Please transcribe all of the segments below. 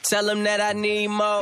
Tell them that I need more.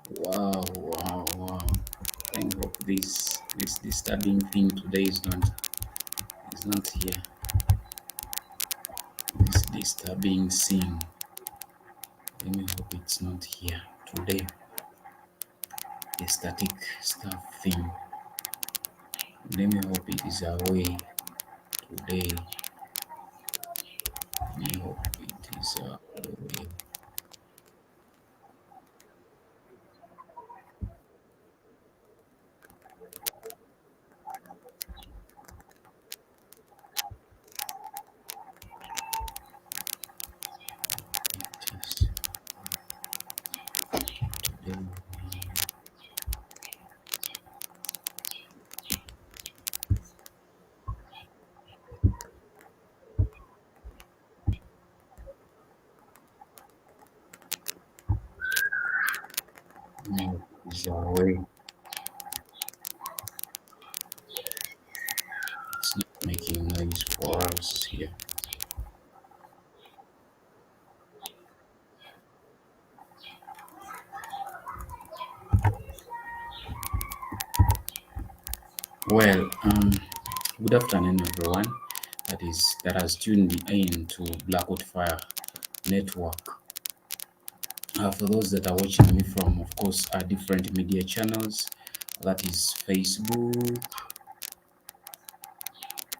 Wow, wow, wow. I hope this disturbing thing today is not here. This disturbing scene. Let me hope it's not here today. The static stuff thing. Let me hope it is away today. Let me hope it is away. It is today. Let me hope it is away. It's not making noise for us here. Well, good afternoon, everyone. That has tuned in to Blackout Fire Network. For those that are watching me from, of course, different media channels, that is Facebook,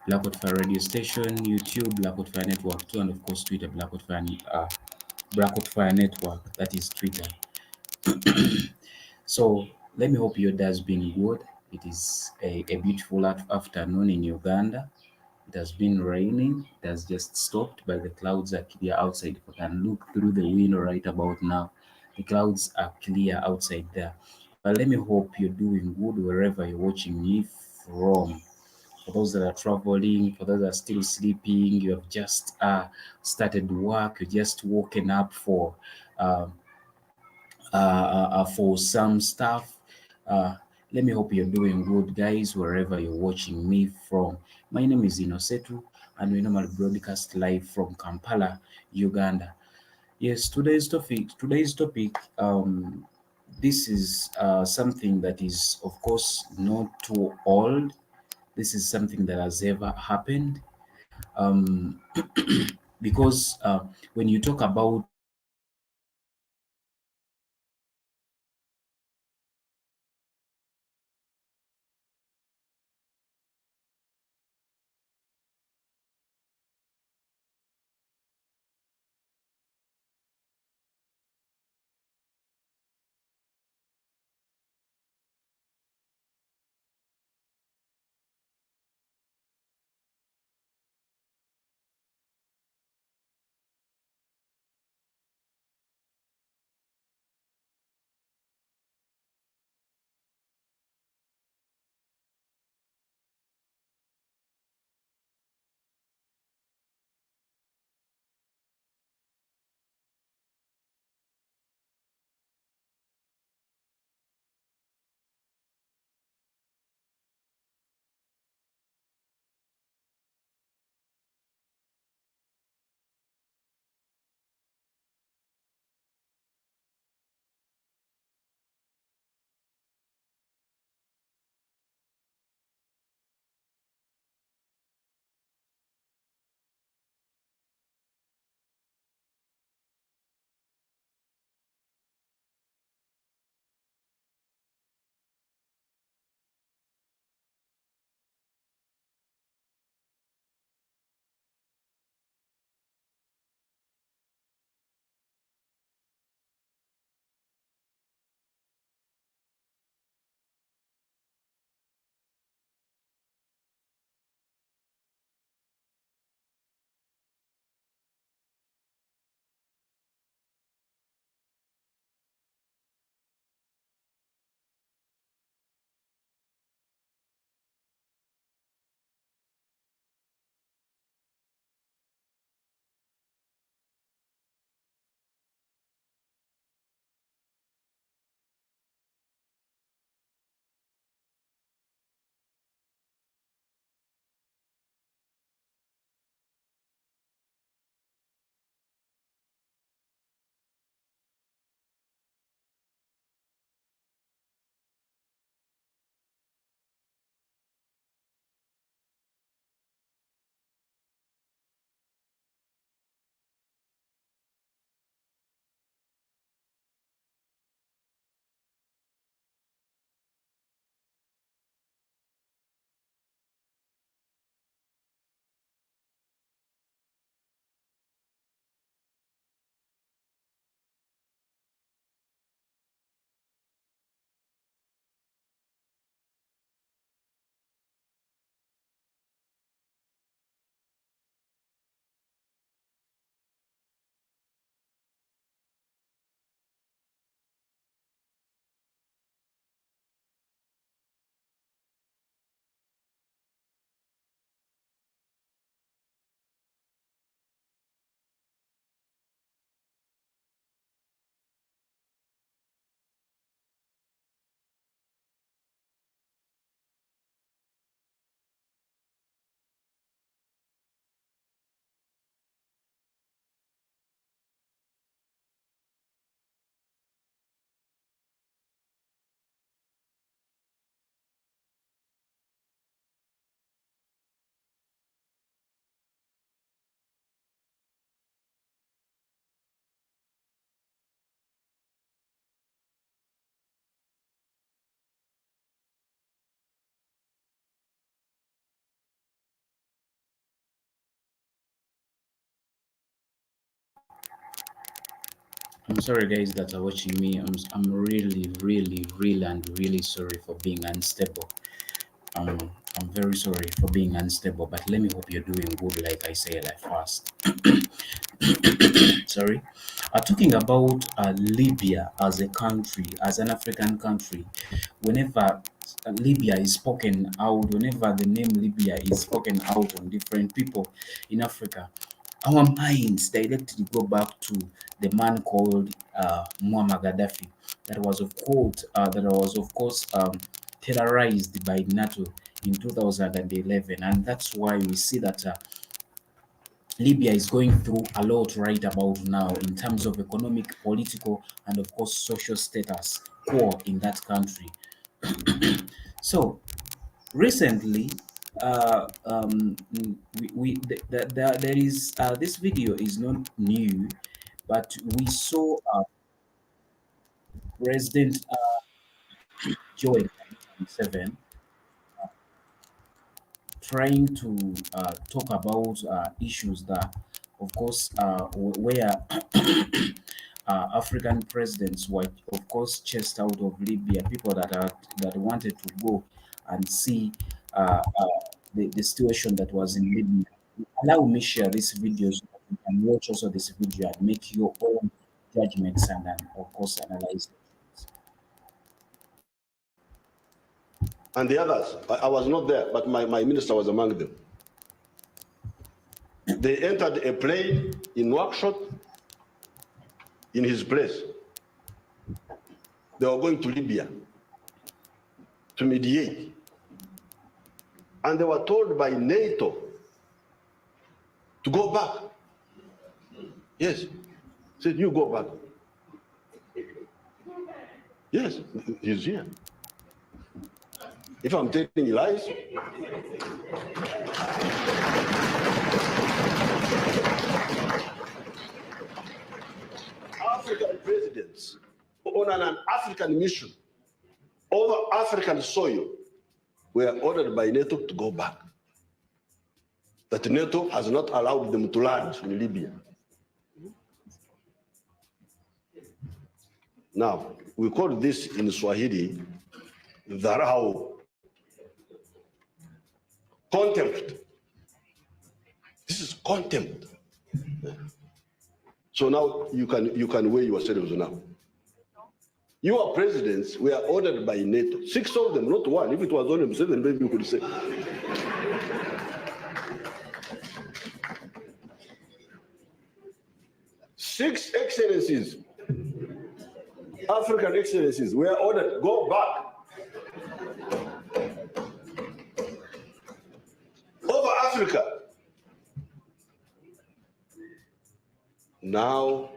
Blackout Fire Radio Station, YouTube, Blackout Fire Network 2, and of course Twitter, Blackout Fire Network, that is Twitter. So let me hope your day has been good. It is a beautiful afternoon in Uganda. It has been raining. It has just stopped, but the clouds are clear outside. If I can look through the window right about now, the clouds are clear outside there. But let me hope you're doing good wherever you're watching me from. For those that are traveling, for those that are still sleeping, you have just started work, you're just woken up uh, for some stuff. Uh, Let me hope you're doing good, guys, wherever you're watching me from. My name is INNOSSETU, and we normally broadcast live from Kampala, Uganda. Yes, today's topic. This is something that is, of course, not too old. This is something that has ever happened. Um, because when you talk about I'm sorry, guys, that are watching me. I'm really, really, really, and really sorry for being unstable. I'm very sorry for being unstable, but let me hope you're doing good, like I said at first. Sorry. Talking about Libya as a country, as an African country, whenever Libya is spoken out, whenever the name Libya is spoken out on different people in Africa, our minds directly go back to the man called Muammar Gaddafi, that was of course terrorized by NATO in 2011, and that's why we see that Libya is going through a lot right about now in terms of economic, political, and of course social status quo in that country. So recently, there is this video is not new, but we saw President Joe Museveni trying to talk about issues that, of course, where African presidents were, of course, chased out of Libya. People that wanted to go and see the situation that was in Libya. Allow me share this video so that you can watch also this video and make your own judgments and of course analyze it. And the others, I was not there, but my minister was among them. They entered a plane in Nouakchott in his place. They were going to Libya to mediate. And they were told by NATO to go back. Yes. Said, you go back. Yes, he's here. If I'm telling you lies, African presidents on an African mission over African soil were ordered by NATO to go back. That NATO has not allowed them to land in Libya. Now, we call this in Swahili, dharau, contempt. This is contempt. So now you can weigh yourselves now. Your presidents were ordered by NATO, 6 of them, not one. If it was only 7, maybe you could say. Six excellencies, African excellencies, were ordered, go back. Over Africa. Now,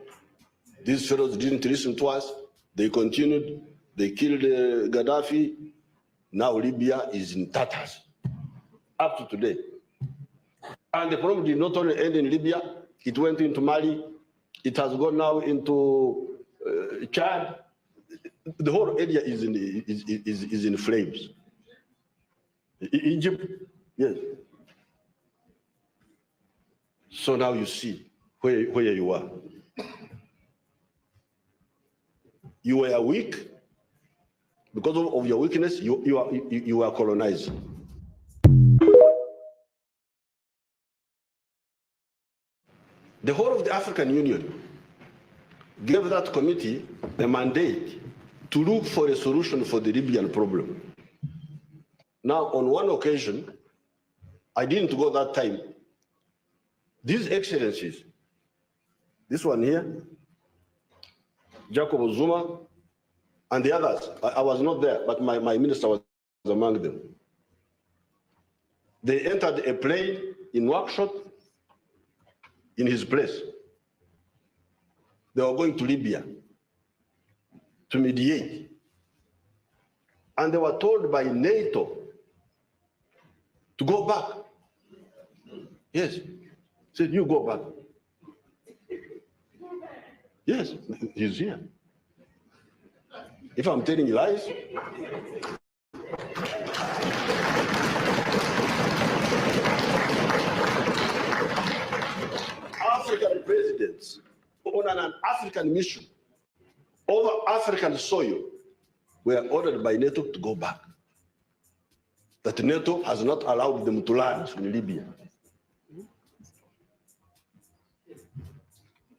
these fellows didn't listen to us. They continued. They killed Gaddafi. Now Libya is in tatters up to today. And the problem did not only end in Libya. It went into Mali. It has gone now into Chad. The whole area is in flames. Egypt, yes. So now you see where you are. You were weak. Because of your weakness, you are colonized. The whole of the African Union gave that committee a mandate to look for a solution for the Libyan problem. Now, on one occasion, I didn't go that time. These excellencies, this one here, Jacob Zuma, and the others, I was not there, but my minister was among them. They entered a plane in Nouakchott in his place. They were going to Libya to mediate. And they were told by NATO to go back. Yes. Said, you go back. Yes, he's here. If I'm telling you lies, African presidents on an African mission over African soil were ordered by NATO to go back. That NATO has not allowed them to land in Libya.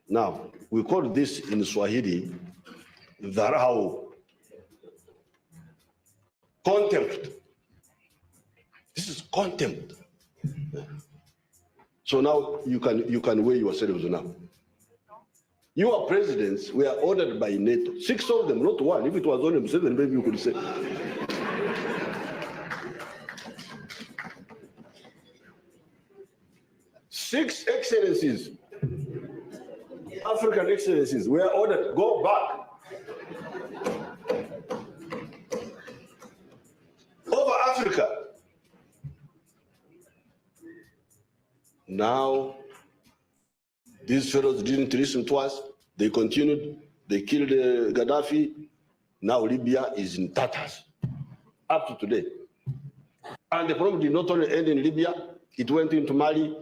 Now, we call this in Swahili, dharau, contempt. This is contempt. So now you can weigh yourselves now. Your presidents were ordered by NATO, 6 of them, not one. If it was only Museveni, maybe you could say. Six excellencies, African excellencies, were ordered, go back. Over Africa. Now, these fellows didn't listen to us. They continued. They killed Gaddafi. Now Libya is in tatters, up to today. And the problem did not only end in Libya. It went into Mali.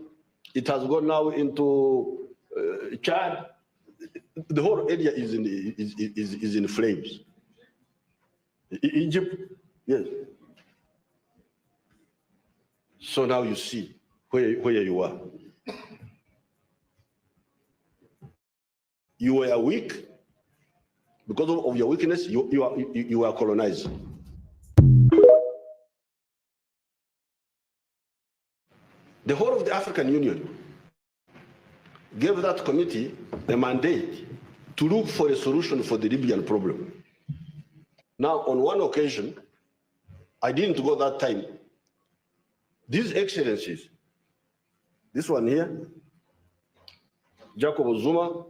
It has gone now into Chad. The whole area is in flames. Egypt, yes. So now you see where you are. You were weak. Because of your weakness, you are colonized. The whole of the African Union gave that committee a mandate to look for a solution for the Libyan problem. Now, on one occasion, I didn't go that time. These excellencies, this one here, Jacob Zuma,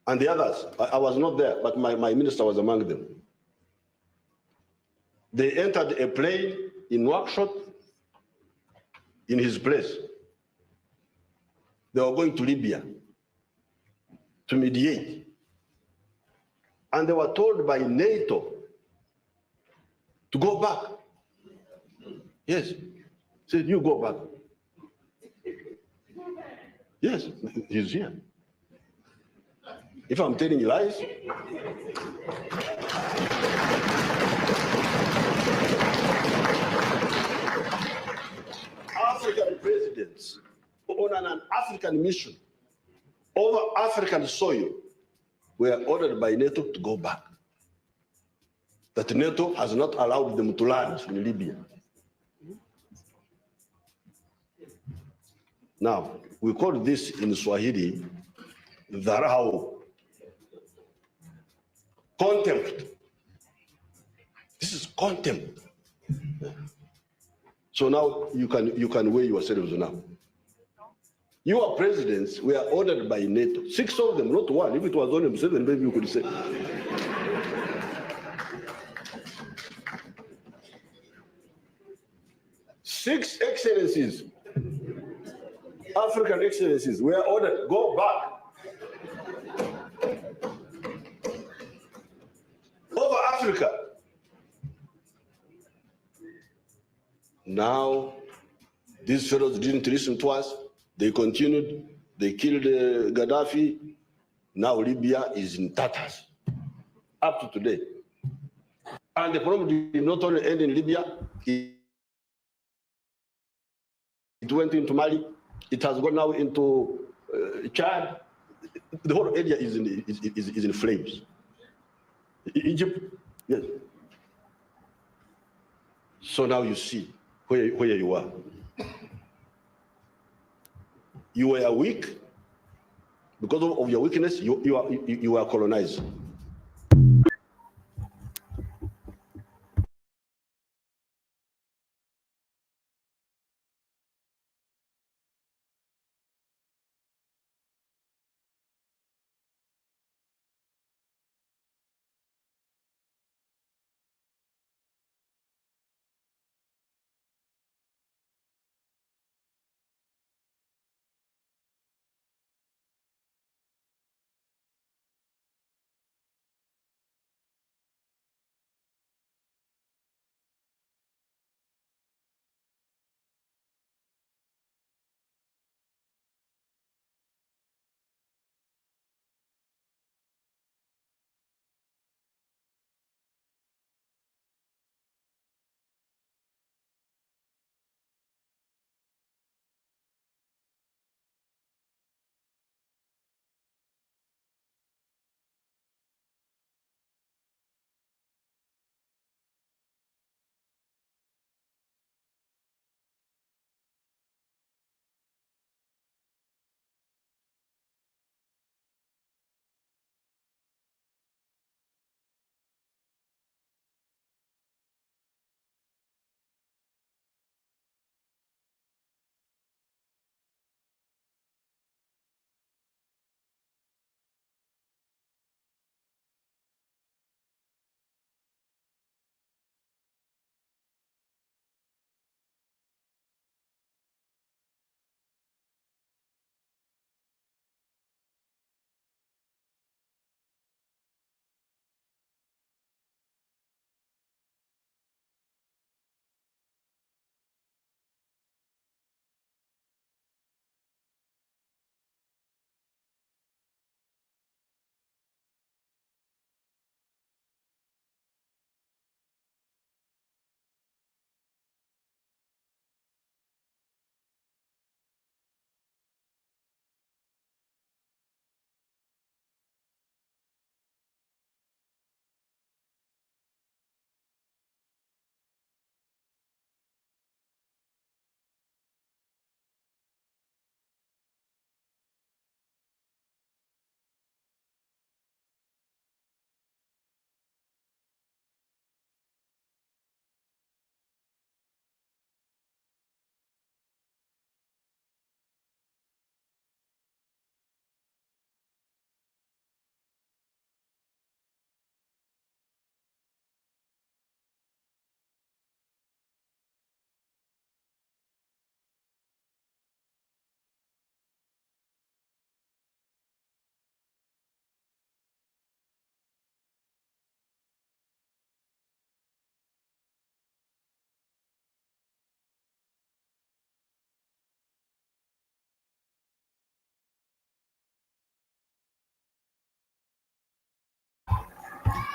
and the others, I was not there, but my minister was among them. They entered a plane in Nouakchott in his place. They were going to Libya to mediate. And they were told by NATO to go back. Yes, said, you go back. Yes, he's here. If I'm telling you lies, African presidents on an African mission over African soil were ordered by NATO to go back. That NATO has not allowed them to land in Libya. Now, we call this in Swahili, dharau, contempt. This is contempt. So now you can weigh yourselves now. Your presidents were ordered by NATO, 6 of them, not one. If it was only Museveni, maybe you could say. Six excellencies, African excellencies, were ordered, go back. Over Africa. Now, these fellows didn't listen to us. They continued. They killed Gaddafi. Now Libya is in tatters, up to today. And the problem did not only end in Libya. It went into Mali. It has gone now into Chad. The whole area is in flames. Egypt, yes. So now you see where you are. You were weak. Because of your weakness, you are colonized.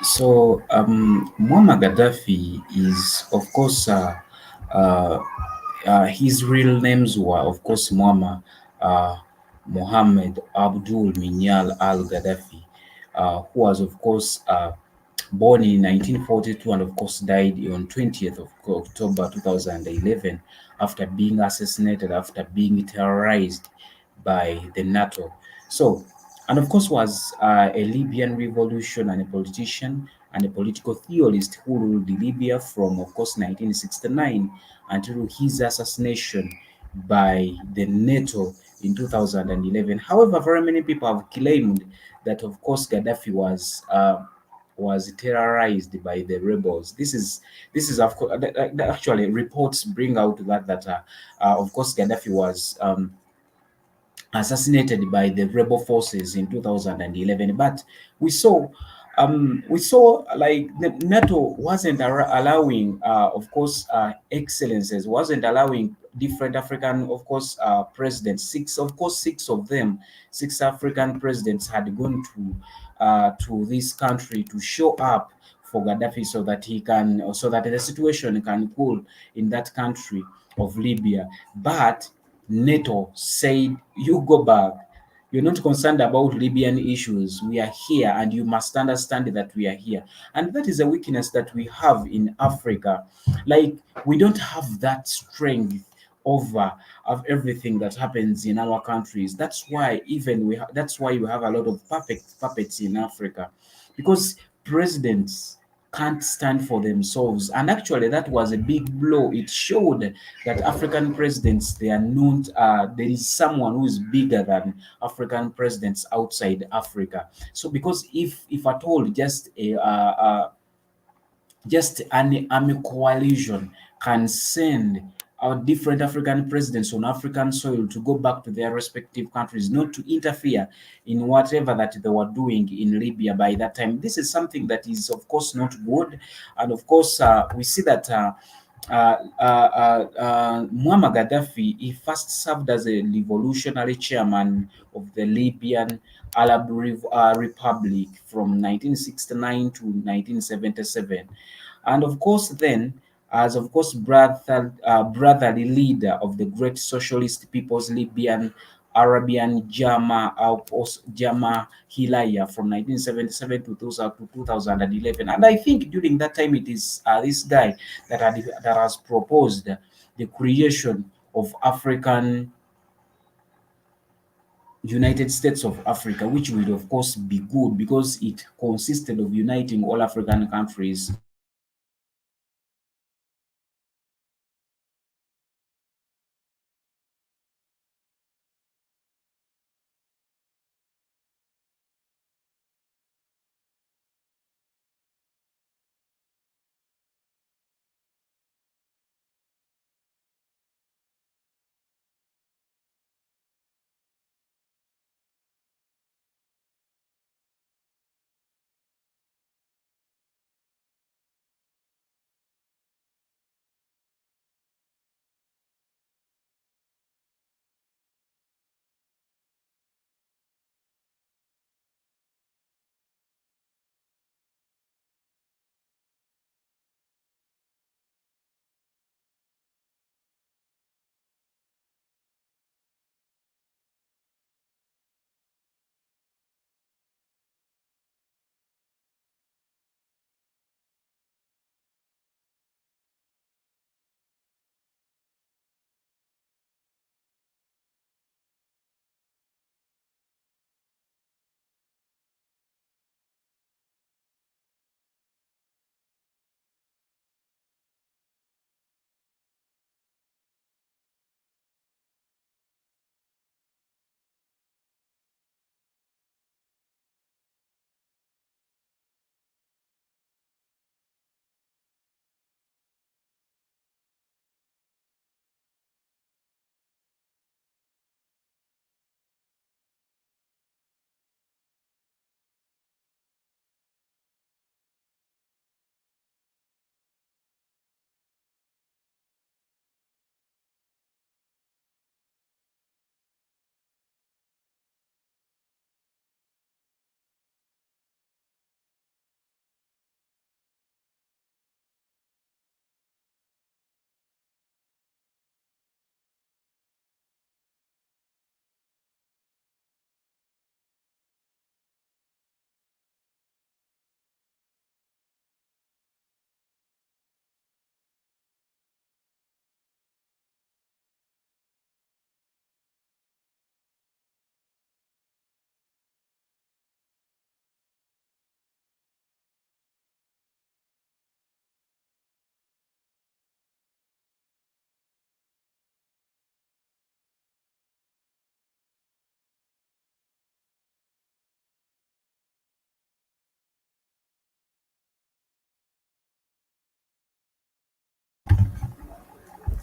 So, Muammar Gaddafi is, of course, uh, his real names were, of course, Muammar Mohammed Abdul Minyal al Gaddafi, who was, of course, born in 1942 and, of course, died on 20th of October 2011 after being assassinated, after being terrorized by the NATO. So, and of course, was a Libyan revolution and a politician and a political theorist who ruled Libya from, of course, 1969 until his assassination by the NATO in 2011. However, very many people have claimed that, of course, Gaddafi was terrorized by the rebels. This is of course actually reports bring out that of course Gaddafi was assassinated by the rebel forces in 2011. But we saw, we saw like the NATO wasn't allowing, of course, excellences, wasn't allowing different African, of course, presidents. Six of them, six African presidents had gone to this country to show up for Gaddafi so that he can, so that the situation can cool in that country of Libya. But NATO said, you go back. You're not concerned about Libyan issues. We are here, and you must understand that we are here. And that is a weakness that we have in Africa. Like, we don't have that strength over of everything that happens in our countries. That's why that's why you have a lot of puppets in Africa, because presidents can't stand for themselves. And actually, that was a big blow. It showed that African presidents, they are not, there is someone who is bigger than African presidents outside Africa. So, because if at all, just an army coalition can send our different African presidents on African soil to go back to their respective countries, not to interfere in whatever that they were doing in Libya by that time. This is something that is, of course, not good. And of course, we see that Muammar Gaddafi, he first served as a revolutionary chairman of the Libyan Republic from 1969 to 1977. And of course, then, as of course, brotherly leader of the great socialist people's Libyan Arabian Jama Hilaya from 1977 to 2011. And I think during that time, it is this guy that has proposed the creation of African United States of Africa, which would of course be good because it consisted of uniting all African countries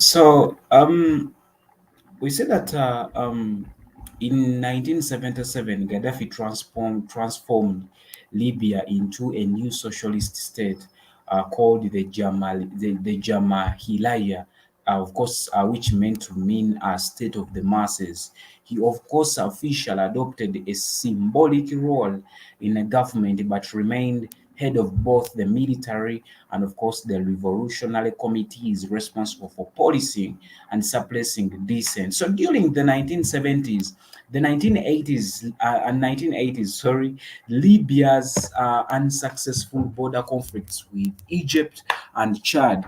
So we say that in 1977, Gaddafi transformed Libya into a new socialist state called the Jamahiriya, of course, which meant to mean a state of the masses. He, of course, officially adopted a symbolic role in a government, but remained head of both the military and, of course, the revolutionary committees responsible for policing and suppressing dissent. So during the 1970s, the 1980s and 1980s, sorry, Libya's unsuccessful border conflicts with Egypt and Chad,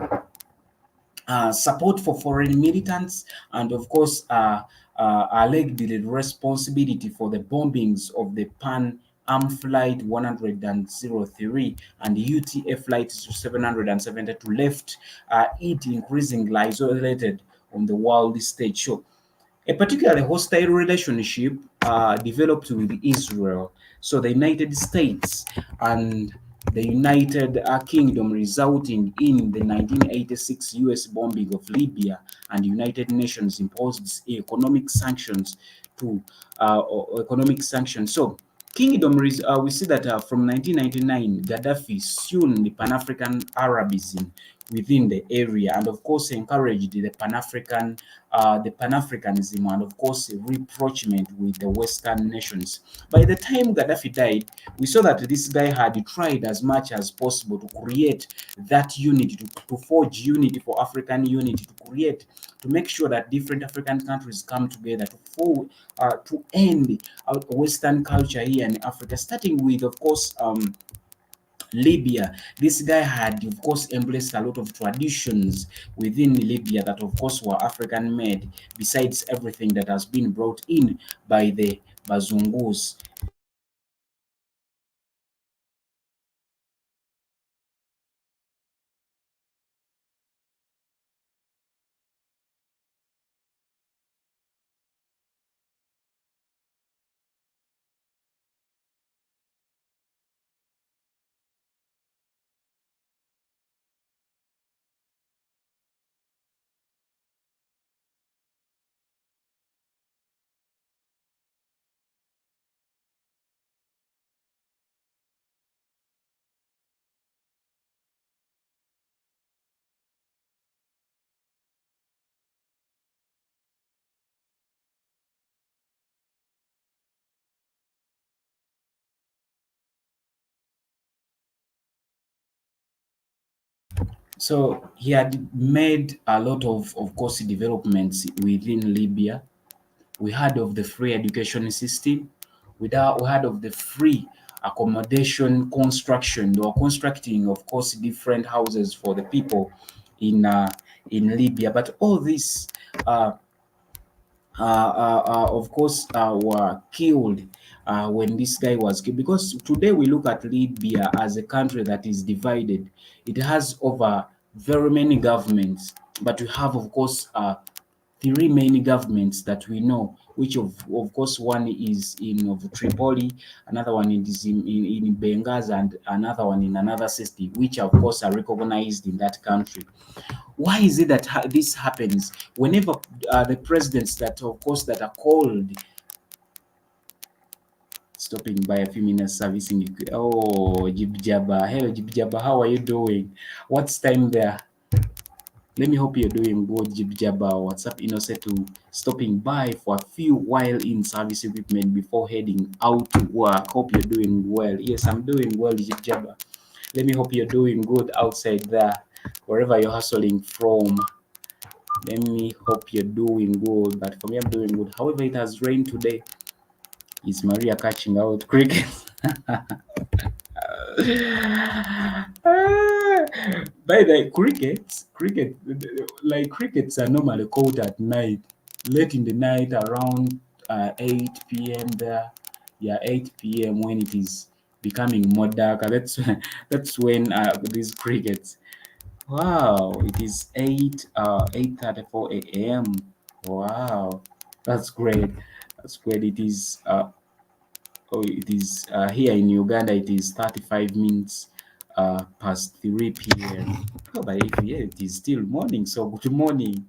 support for foreign militants, and of course, alleged the responsibility for the bombings of the Pan Am Flight 103 and UTA Flight 772 left it increasingly isolated on the world stage. So a particularly hostile relationship developed with Israel. So the United States and the United Kingdom, resulting in the 1986 US bombing of Libya, and the United Nations imposed economic sanctions to economic sanctions. So Kingdom, we see that from 1999, Gaddafi soon the Pan-African Arabism within the area, and of course encouraged the Pan-Africanism, and of course rapprochement with the Western nations. By the time Gaddafi died, we saw that this guy had tried as much as possible to create that unity, to forge unity for African unity, to make sure that different African countries come together to end Western culture here in Africa, starting with, of course, Libya. This guy had, of course, embraced a lot of traditions within Libya that, of course, were African made, besides everything that has been brought in by the Bazungus. So he had made a lot of course, developments within Libya. We heard of the free education system. We heard of the free accommodation construction. They were constructing, of course, different houses for the people in uh, in Libya. But all this, uh, of course, were killed when this guy was killed. Because today we look at Libya as a country that is divided. It has over very many governments, but we have, of course, three main governments that we know, which of course one is in of Tripoli, another one is in Benghazi, and another one in another city, which of course are recognized in that country. Why is it that this happens whenever the presidents that, of course, that are called, stopping by a few minutes servicing? Oh, Jibjaba. Hello, Jibjaba. How are you doing? What's time there? Let me hope you're doing good, Jibjaba. What's up, INNOSSETU? Stopping by for a few while in service equipment before heading out to work. Hope you're doing well. Yes, I'm doing well, Jibjaba. Let me hope you're doing good outside there, wherever you're hustling from. Let me hope you're doing good. But for me, I'm doing good. However, it has rained today. Is Maria catching out cricket? By the crickets are normally caught at night, late in the night, around 8 p.m. there. Yeah, 8 p.m. when it is becoming more darker. That's when these crickets. Wow, it is 8:34 a.m. Wow, that's great. That's great. It is here in Uganda. It is 35 minutes past 3 p.m. Oh, but if, yeah, it is still morning. So good morning.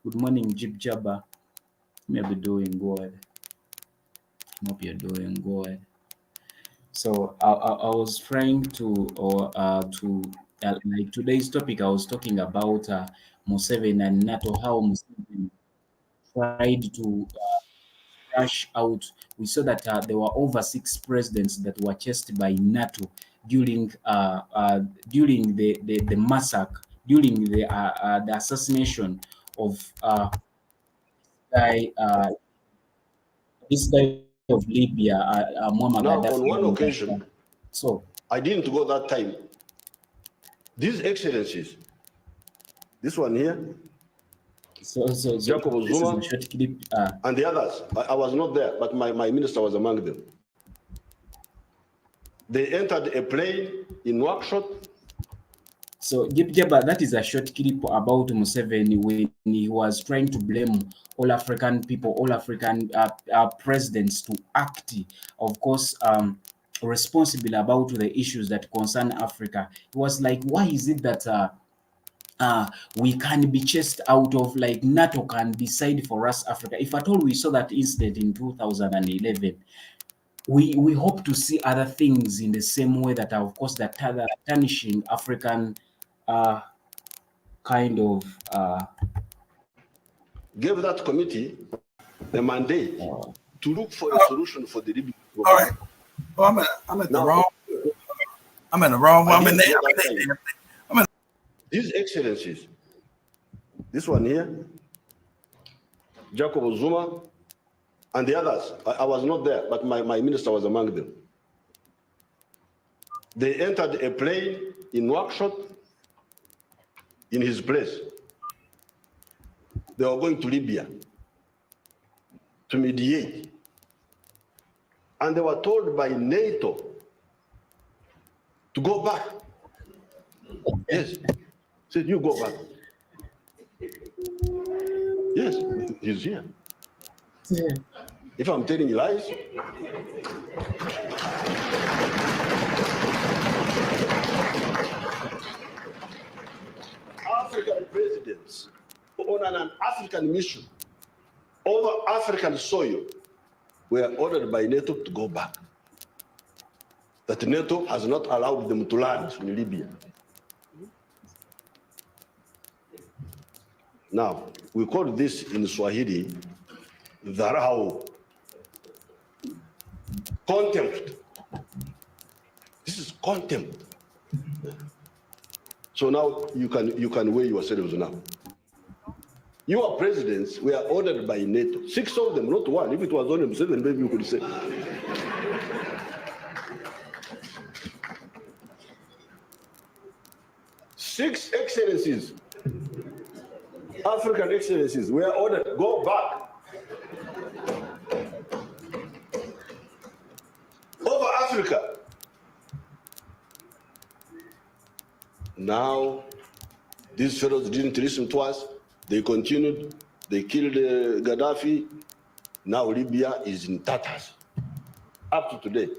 Good morning, Jib Jabba. Maybe doing good. Hope you're doing good. So I was trying to, like today's topic, I was talking about Museveni and NATO, how Museveni tried to rush out. We saw that there were over 6 presidents that were chased by NATO during the massacre, during the assassination of guy, this guy of Libya, Muammar Now, Gaddafi. on one occasion, So I didn't go that time. These excellencies, this one here, Jacob this is Zuma, a short clip. and the others, I was not there, but my minister was among them. They entered a plane in Nouakchott. So Jeba, that is a short clip about Museveni when he was trying to blame all African people, all African presidents to act, of course, responsible about the issues that concern Africa. He was like, why is it that we can be chased out of, like, NATO can decide for us, Africa? If at all we saw that incident in 2011, we hope to see other things in the same way that are, of course, that are tarnishing African kind of gave that committee the mandate to look for a solution for the Libyan problem. All right. Oh, I'm at the wrong. I'm in the wrong one. These excellencies, this one here, Jacob Zuma, and the others, I was not there, but my minister was among them. They entered a plane in Nouakchott in his place. They were going to Libya to mediate. And they were told by NATO to go back. Yes. Said, you go back. Yes, he's here. Yeah. If I'm telling you lies, African presidents on an African mission over African soil were ordered by NATO to go back. That NATO has not allowed them to land in Libya. Now, we call this in Swahili, dharau, contempt. This is contempt. So now you can weigh yourselves now. Your presidents were ordered by NATO. 6 of them, not one. If it was only 7, maybe you could say. 6 excellencies, African excellencies, were ordered, go back. Over Africa. Now, these fellows didn't listen to us. They continued. They killed Gaddafi. Now Libya is in tatters up to today.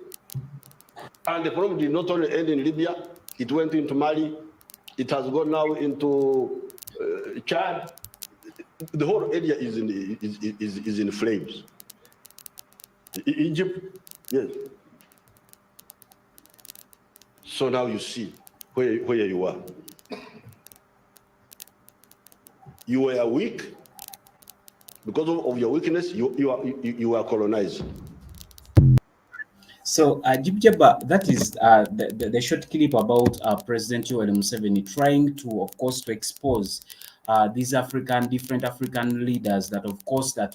And the problem did not only end in Libya, it went into Mali. It has gone now into Chad. The whole area is in flames. Egypt, yes. So now you see where you are. You were weak. Because of your weakness, you are colonized. So, Jibjaba, that is the short clip about President Yoweri Museveni trying to, of course, to expose these different African leaders that, of course, are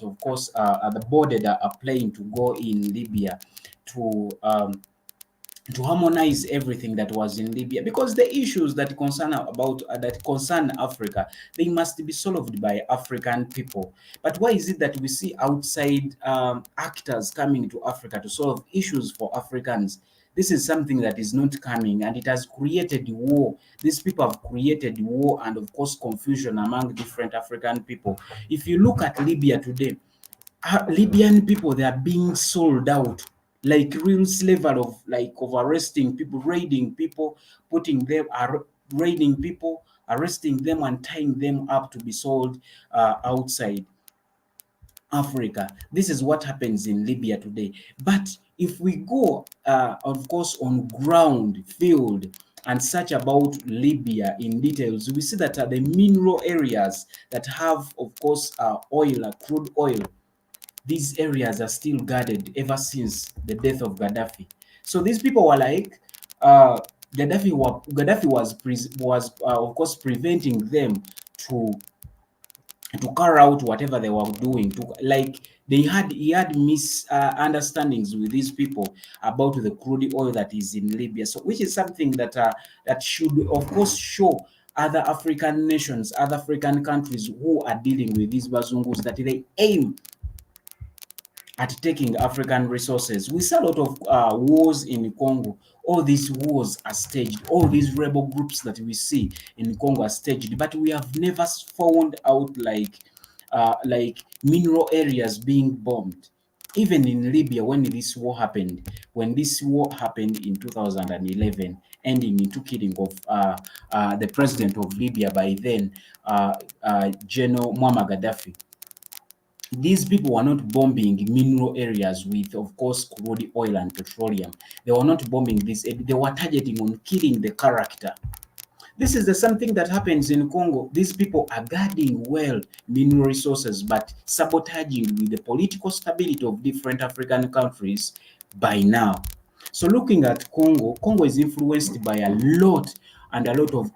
the border that are playing to go in Libya to harmonize everything that was in Libya, because the issues that concern Africa, they must be solved by African people. But why is it that we see outside actors coming to Africa to solve issues for Africans? This is something that is not coming, and it has created war. These people have created war and, of course, confusion among different African people. If you look at Libya today, Libyan people, they are being sold out like real slavery of arresting people, raiding people, raiding people, arresting them and tying them up to be sold outside Africa. This is what happens in Libya today. But if we go, of course, on ground, field, and search about Libya in details, we see that the mineral areas that have, of course, oil, crude oil, these areas are still guarded ever since the death of Gaddafi. So these people were like, Gaddafi was of course preventing them to carry out whatever they were doing. He had misunderstandings with these people about the crude oil that is in Libya. So which is something that that should of course show other African nations, other African countries who are dealing with these bazungus that they aim at taking African resources. We see a lot of wars in Congo. All these wars are staged. All these rebel groups that we see in Congo are staged, but we have never found out like mineral areas being bombed. Even in Libya, when this war happened in 2011, ending into killing of the president of Libya by then, General Muammar Gaddafi. These people were not bombing mineral areas with, of course, crude oil and petroleum. They were not bombing this. They were targeting on killing the character. This is the same thing that happens in Congo. These people are guarding well mineral resources, but sabotaging with the political stability of different African countries by now. So looking at Congo, Congo is influenced by a lot of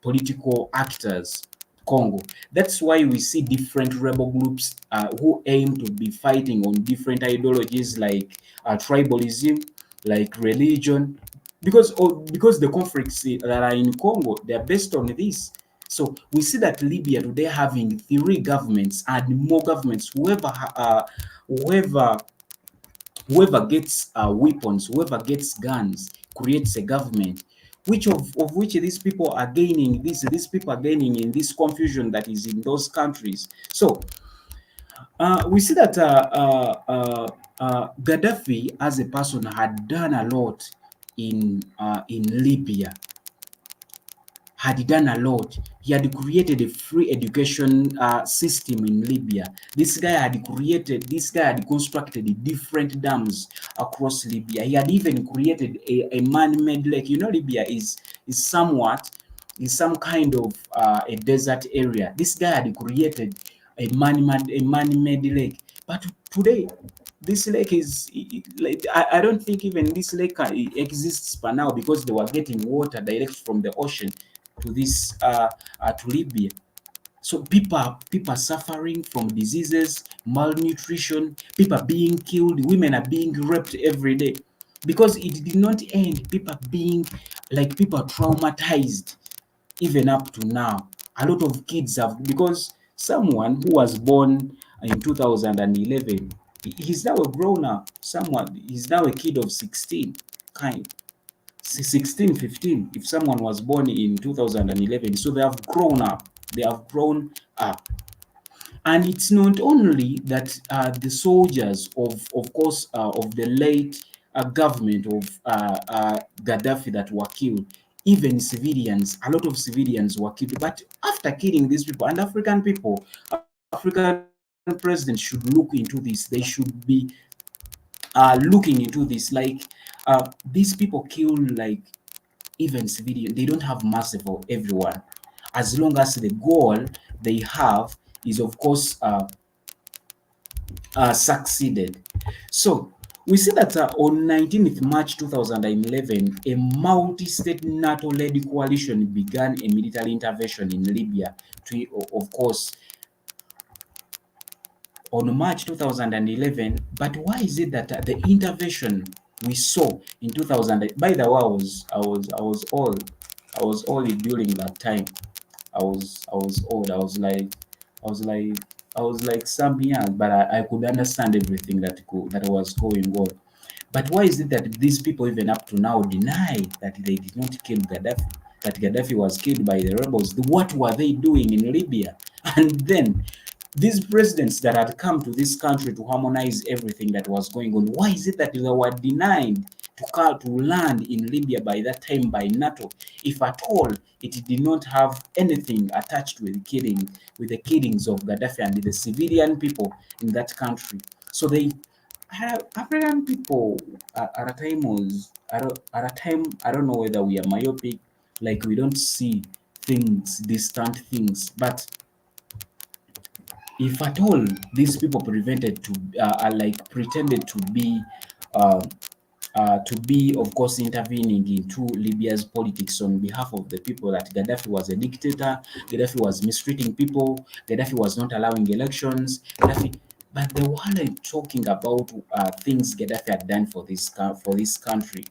political actors. Congo. That's why we see different rebel groups who aim to be fighting on different ideologies like tribalism, like religion, because the conflicts that are in Congo, they are based on this. So we see that Libya today having 3 governments and more governments. Whoever gets weapons, whoever gets guns, creates a government. Which these people are gaining these people are gaining in this confusion that is in those countries. So we see that Gaddafi as a person had done a lot in Libya. Had done a lot. He had created a free education system in Libya. This guy had constructed different dams across Libya. He had even created a man-made lake. You know, Libya is some kind of a desert area. This guy had created a man-made lake. But today, this lake is like, I don't think even this lake exists by now, because they were getting water direct from the ocean to this to Libya. So people are suffering from diseases, malnutrition, people being killed, women are being raped every day, because it did not end. People traumatized even up to now. A lot of kids have, because someone who was born in 2011, he's now a grown up. He's now a kid of 16, 16, 15, if someone was born in 2011. So they have grown up. And it's not only that the soldiers of course, of the late government of Gaddafi that were killed, even civilians, a lot of civilians were killed. But after killing these people, and African presidents should look into this. They should be looking into this. Like these people kill like even civilian. They don't have mercy for everyone, as long as the goal they have is, of course, succeeded. So we see that on 19th March 2011, a multi-state NATO-led coalition began a military intervention in Libya to, of course, on March 2011. But why is it that the intervention we saw in 2000? By the way, I was old during that time. I was old. I was like some young, but I could understand everything that was going on. But why is it that these people even up to now deny that they did not kill Gaddafi? That Gaddafi was killed by the rebels? What were they doing in Libya? And then these presidents that had come to this country to harmonize everything that was going on, why is it that they were denied to land in Libya by that time by NATO, if at all it did not have anything attached with the killings of Gaddafi and the civilian people in that country. So they African people at a time I don't know whether we are myopic, like we don't see things, distant things, but if at all these people pretended to be, of course, intervening into Libya's politics on behalf of the people, that Gaddafi was a dictator, Gaddafi was mistreating people, Gaddafi was not allowing elections, but they weren't talking about things Gaddafi had done for this country.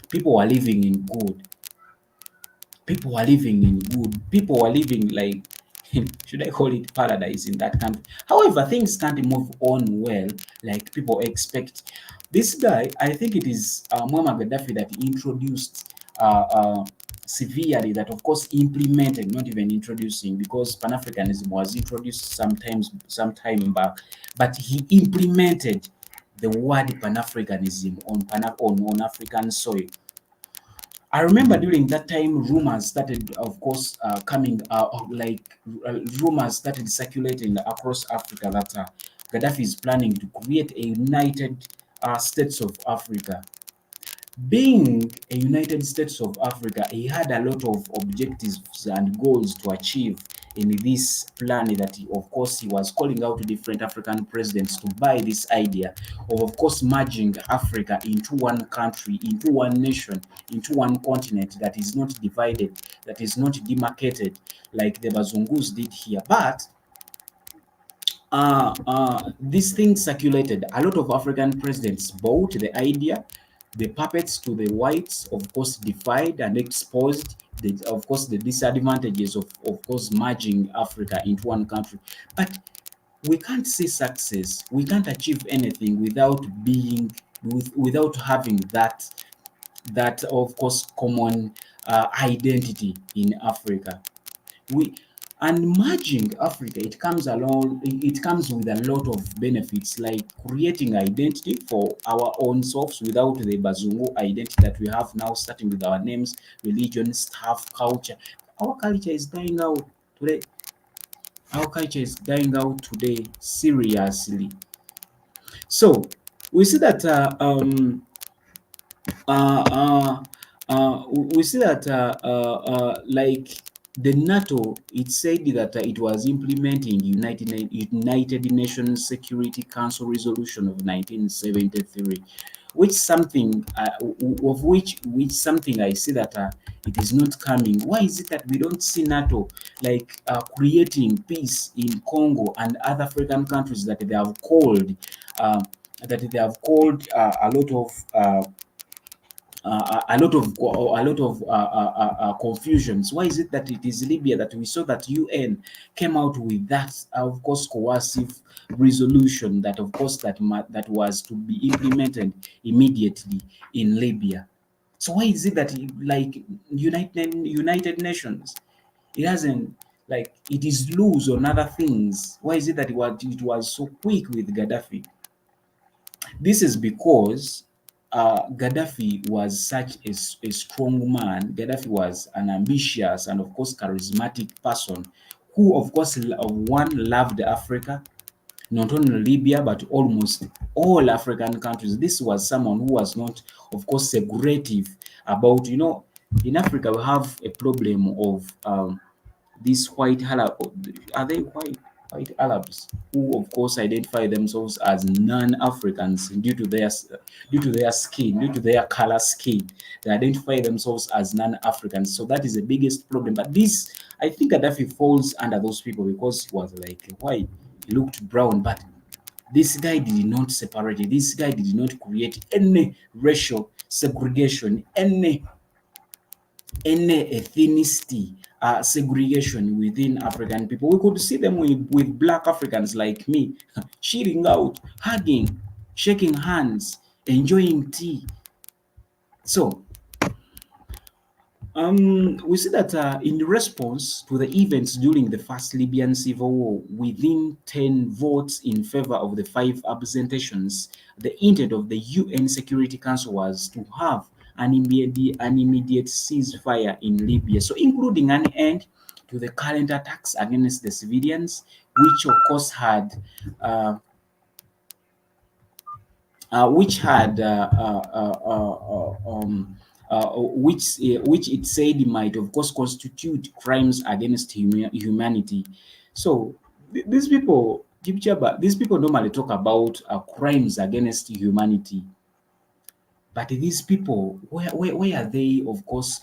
People were living in good. People were living in good. People were living like, should I call it paradise in that country? However, things can't move on well like people expect. This guy, I think it is Muammar Gaddafi that introduced severely, that of course implemented, not even introducing, because Pan-Africanism was introduced some time back, but he implemented the word Pan-Africanism on African soil. I remember during that time, rumors started, of course, rumors started circulating across Africa that Gaddafi is planning to create a United States of Africa. Being a United States of Africa, he had a lot of objectives and goals to achieve in this plan that, of course, he was calling out to different African presidents to buy this idea of course, merging Africa into one country, into one nation, into one continent that is not divided, that is not demarcated like the Bazungus did here. But this thing circulated. A lot of African presidents bought the idea. The puppets to the whites, of course, defied and exposed of course, the disadvantages of course, merging Africa into one country. But we can't see success. We can't achieve anything without having that of course common identity in Africa. And merging Africa, it comes with a lot of benefits, like creating identity for our own selves without the Bazungu identity that we have now, starting with our names, religion, stuff, culture. Our culture is dying out today. Our culture is dying out today, seriously. So we see that we see that like the NATO, it said that it was implementing United Nations Security Council resolution of 1973, which something something I see that it is not coming. Why is it that we don't see NATO like creating peace in Congo and other African countries that they have called a lot of confusions? Why is it that it is Libya that we saw that UN came out with that, of course, coercive resolution that, of course, that was to be implemented immediately in Libya? So why is it that like United Nations, it hasn't, like, it is loose on other things? Why is it that it was so quick with Gaddafi? This is because Gaddafi was such a strong man. Gaddafi was an ambitious and, of course, charismatic person who, of course, loved Africa, not only Libya, but almost all African countries. This was someone who was not, of course, segregative about, in Africa, we have a problem of these white Arab, are they white Arabs, who of course identify themselves as non-Africans due to their skin, due to their color skin. They identify themselves as non-Africans. So that is the biggest problem. But this, I think Gaddafi falls under those people because he was like white, he looked brown, but this guy did not separate it. This guy did not create any racial segregation, any ethnicity segregation within African people. We could see them with black Africans like me, chilling out, hugging, shaking hands, enjoying tea. So We see that in response to the events during the first Libyan civil war, within 10 votes in favor of the 5 abstentions, the intent of the UN Security Council was to have an immediate ceasefire in Libya, so including an end to the current attacks against the civilians, which of course had uh, which had which it said might of course constitute crimes against humanity. So these people, these people normally talk about crimes against humanity, but these people, where are they? Of course,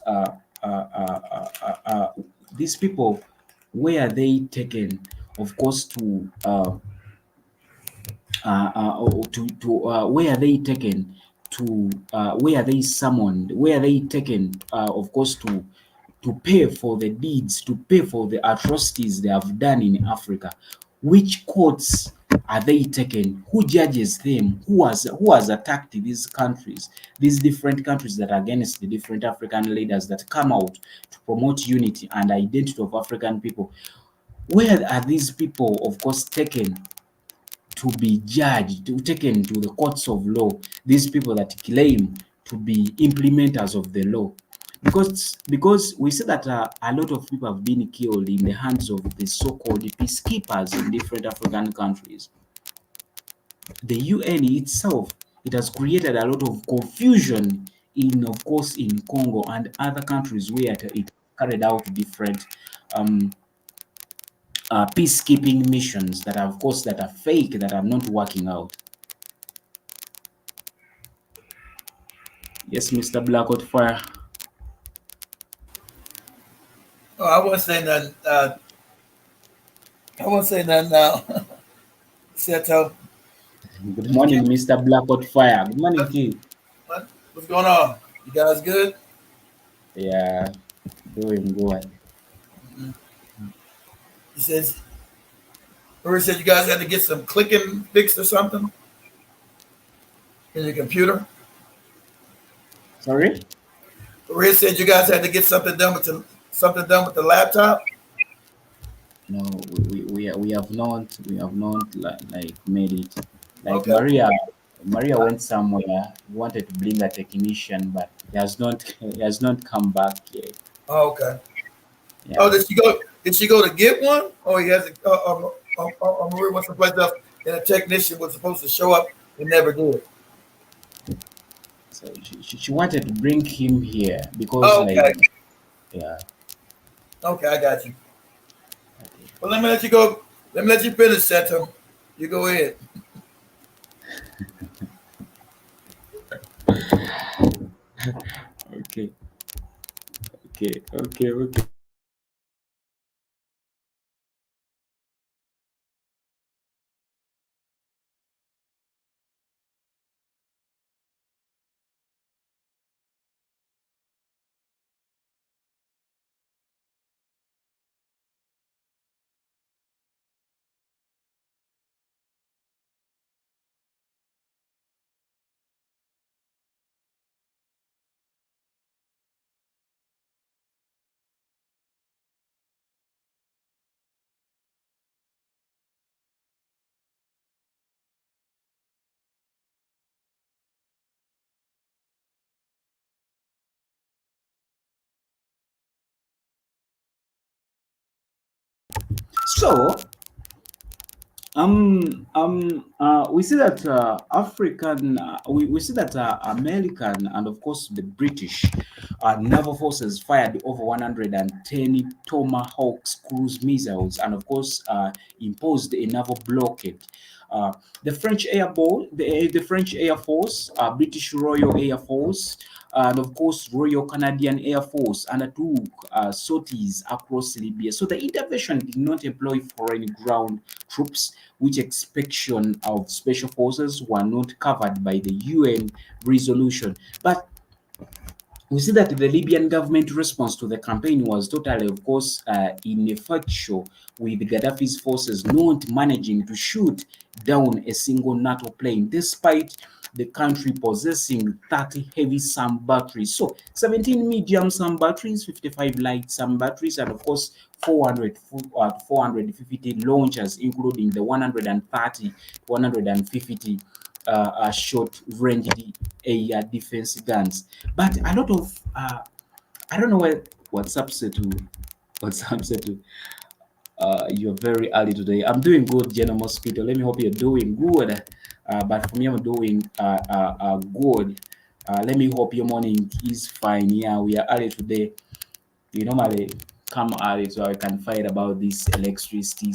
these people, where are they taken? Of course, to where are they taken to where are they summoned, where are they taken of course to pay for the deeds, to pay for the atrocities they have done in Africa? Which courts are they taken? Who judges them? Who has attacked these countries, these different countries that are against the different African leaders that come out to promote unity and identity of African people? Where are these people of course taken to be judged, taken to the courts of law, these people that claim to be implementers of the law? Because we see that a lot of people have been killed in the hands of the so-called peacekeepers in different African countries. The UN itself, it has created a lot of confusion in, of course, in Congo and other countries where it carried out different um, peacekeeping missions that are, of course, that are fake, that are not working out. Yes, Mr. Blackout Fire. Oh, I won't say nothing. I won't say nothing now. Seto, Good morning, Mr. Blackout Fire. Good morning to you. what's going on? You guys good? Yeah, doing good. He says, Rory said you guys had to get some clicking fixed or something in your computer. Sorry? Rory said you guys had to get something done with the laptop. No, we have not like made it. Like Okay. Maria went somewhere, wanted to bring a technician, but he has not come back yet. Oh, okay. Yeah. Oh, did she go? Did she go to get one? Oh, he has. Maria went someplace else, and a technician was supposed to show up and never did. So she wanted to bring him here because Oh, okay. yeah. Okay, I got you. Well, let me let you go. Let me let you finish, Seto. You go ahead. Okay. Okay. So we see that we see that American and of course the British naval forces fired over 110 Tomahawk cruise missiles and of course imposed a naval blockade. Uh, the French the French Air Force, British Royal Air Force, and of course Royal Canadian Air Force undertook sorties across Libya. So the intervention did not employ foreign ground troops, which expansion of special forces were not covered by the UN resolution. But we see that the Libyan government response to the campaign was totally, of course, ineffectual, with Gaddafi's forces not managing to shoot down a single NATO plane, despite the country possessing 30 heavy SAM batteries. So 17 medium SAM batteries, 55 light SAM batteries, and of course 450 launchers, including the 130 150 short-range air defense guns. But a lot of I don't know what's upset to you're very early today. I'm doing good, General Mosquito. Let me hope you're doing good. But for me, I'm doing good. Let me hope your morning is fine. Yeah, we are early today. We normally come early so I can fight about this electricity.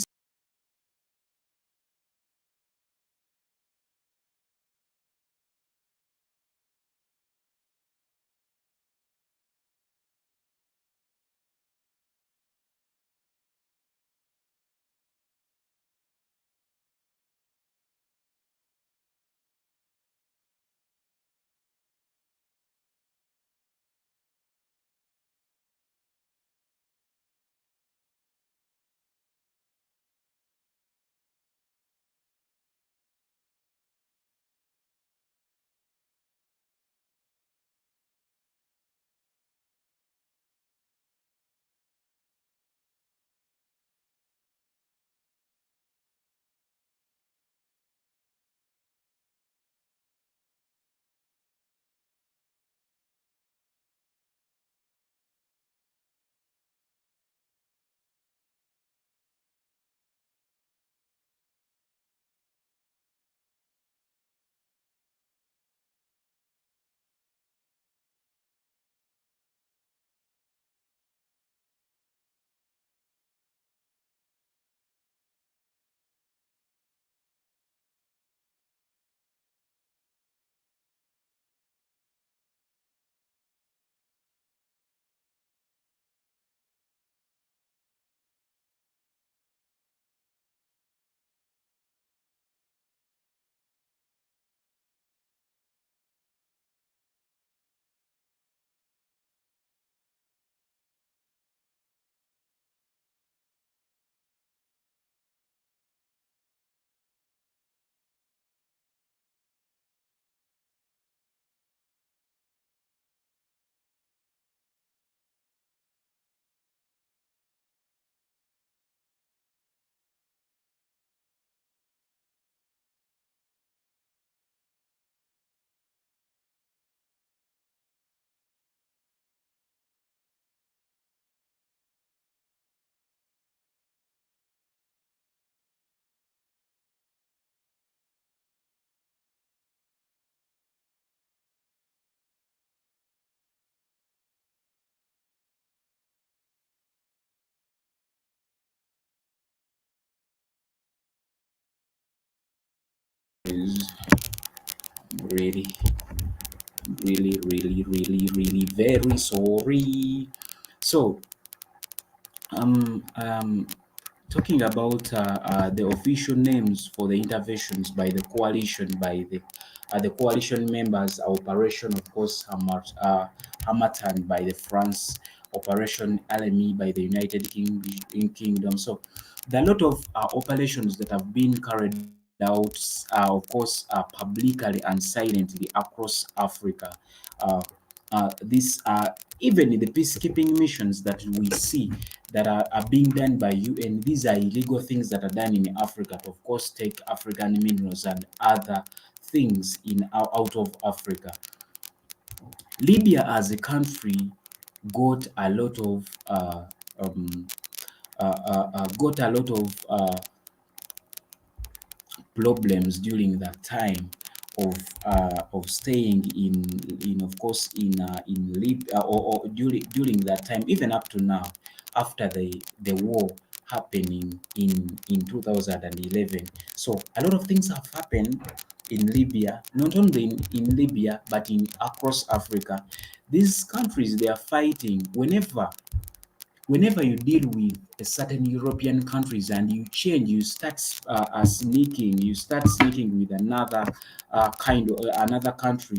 Is really, really very sorry. So talking about the official names for the interventions by the coalition, by the coalition members, Operation, of course, Hamatan by the France, Operation Alemi by the United Kingdom. So there are a lot of operations that have been carried out, of course, publicly and silently across Africa. These are even the peacekeeping missions that we see that are being done by UN. These are illegal things that are done in Africa to, of course, take African minerals and other things out of Africa. Libya as a country got a lot of um, got a lot of problems during that time of staying in of course in Libya, or during that time, even up to now, after the war happening in 2011. So a lot of things have happened in Libya, not only in Libya but in across Africa. These countries, they are fighting whenever you deal with a certain European countries and you change, you start sneaking with another kind of another country.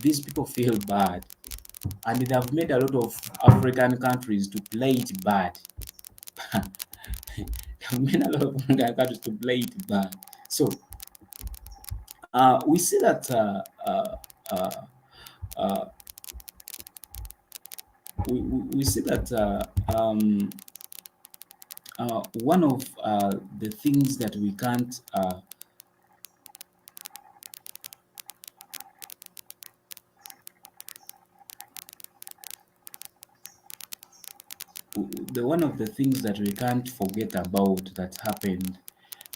These people feel bad, and they have made a lot of African countries to play it bad. They have made a lot of African countries to play it bad. So we see that we see that one of the things that we can't one of the things that we can't forget about that happened,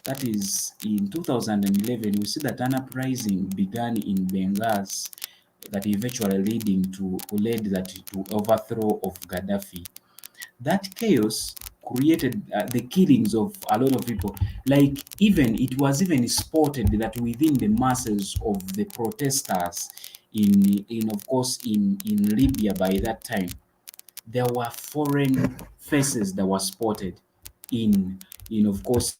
that is in 2011, we see that an uprising began in Benghazi that eventually led that to overthrow of Gaddafi. That chaos created the killings of a lot of people. Like even it was even spotted that within the masses of the protesters in of course in Libya by that time, there were foreign faces that were spotted in of course